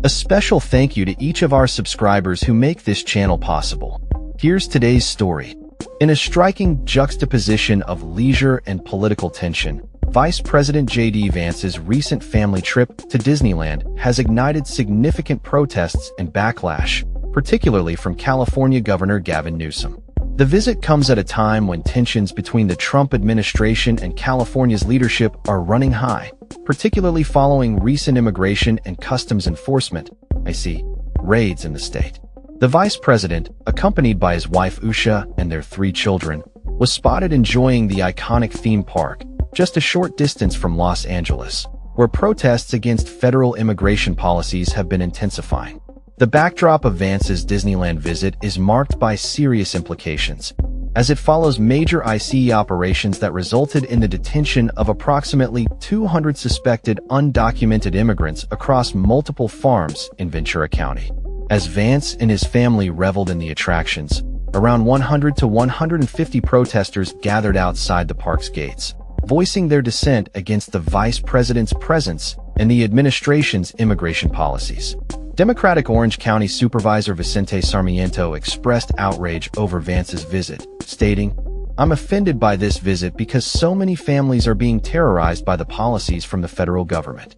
A special thank you to each of our subscribers who make this channel possible. Here's today's story. In a striking juxtaposition of leisure and political tension, Vice President JD Vance's recent family trip to Disneyland has ignited significant protests and backlash, particularly from California Governor Gavin Newsom. The visit comes at a time when tensions between the Trump administration and California's leadership are running high, particularly following recent immigration and customs enforcement raids in the state. The vice president, accompanied by his wife Usha and their 3 children, was spotted enjoying the iconic theme park just a short distance from Los Angeles, where protests against federal immigration policies have been intensifying. The backdrop of Vance's Disneyland visit is marked by serious implications, as it follows major ICE operations that resulted in the detention of approximately 200 suspected undocumented immigrants across multiple farms in Ventura County. As Vance and his family reveled in the attractions, around 100 to 150 protesters gathered outside the park's gates, voicing their dissent against the vice president's presence and the administration's immigration policies. Democratic Orange County Supervisor Vicente Sarmiento expressed outrage over Vance's visit, stating, "I'm offended by this visit because so many families are being terrorized by the policies from the federal government."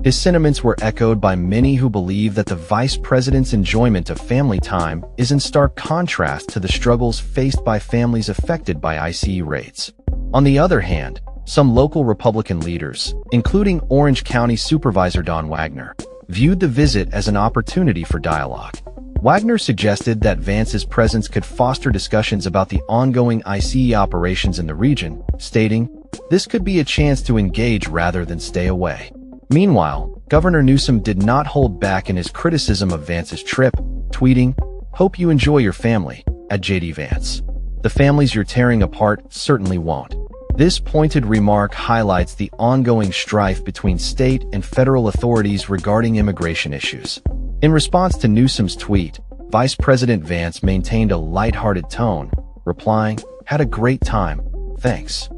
His sentiments were echoed by many who believe that the vice president's enjoyment of family time is in stark contrast to the struggles faced by families affected by ICE raids. On the other hand, some local Republican leaders, including Orange County Supervisor Don Wagner, viewed the visit as an opportunity for dialogue. Wagner suggested that Vance's presence could foster discussions about the ongoing ICE operations in the region, stating, "This could be a chance to engage rather than stay away." Meanwhile, Governor Newsom did not hold back in his criticism of Vance's trip, tweeting, "Hope you enjoy your family, at JD Vance. The families you're tearing apart certainly won't." This pointed remark highlights the ongoing strife between state and federal authorities regarding immigration issues. In response to Newsom's tweet, Vice President Vance maintained a lighthearted tone, replying, "Had a great time, thanks."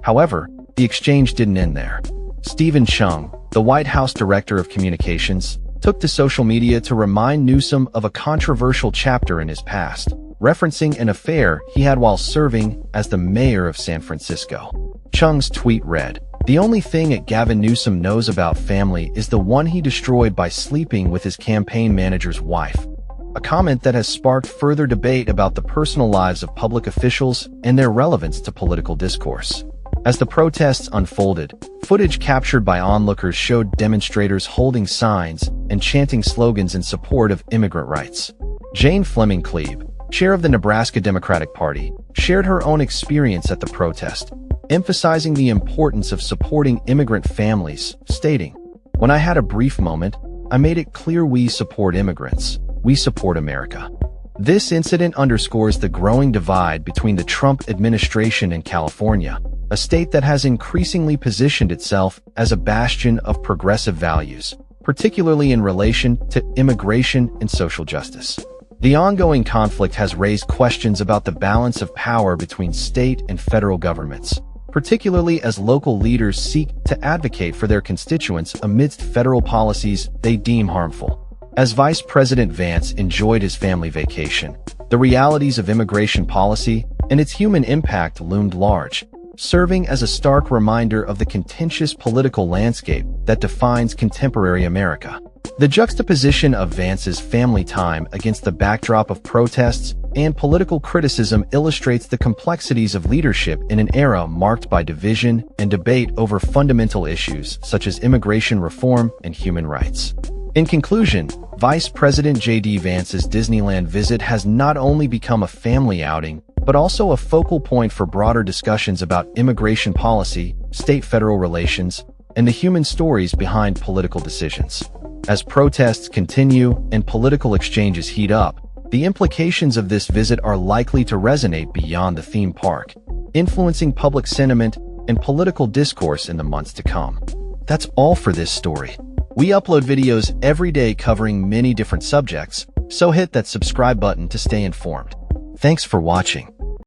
However, the exchange didn't end there. Stephen Chung, the White House Director of Communications, took to social media to remind Newsom of a controversial chapter in his past, referencing an affair he had while serving as the mayor of San Francisco. Chung's tweet read, "The only thing Gavin Newsom knows about family is the one he destroyed by sleeping with his campaign manager's wife," a comment that has sparked further debate about the personal lives of public officials and their relevance to political discourse. As the protests unfolded, footage captured by onlookers showed demonstrators holding signs and chanting slogans in support of immigrant rights. Jane Fleming Klebe, chair of the Nebraska Democratic Party, shared her own experience at the protest, emphasizing the importance of supporting immigrant families, stating, "When I had a brief moment, I made it clear we support immigrants. We support America." This incident underscores the growing divide between the Trump administration and California, a state that has increasingly positioned itself as a bastion of progressive values, particularly in relation to immigration and social justice. The ongoing conflict has raised questions about the balance of power between state and federal governments, particularly as local leaders seek to advocate for their constituents amidst federal policies they deem harmful. As Vice President Vance enjoyed his family vacation, the realities of immigration policy and its human impact loomed large, serving as a stark reminder of the contentious political landscape that defines contemporary America. The juxtaposition of Vance's family time against the backdrop of protests and political criticism illustrates the complexities of leadership in an era marked by division and debate over fundamental issues such as immigration reform and human rights. In conclusion, Vice President JD Vance's Disneyland visit has not only become a family outing, but also a focal point for broader discussions about immigration policy, state-federal relations, and the human stories behind political decisions. As protests continue and political exchanges heat up, the implications of this visit are likely to resonate beyond the theme park, influencing public sentiment and political discourse in the months to come. That's all for this story. We upload videos every day covering many different subjects, so hit that subscribe button to stay informed. Thanks for watching.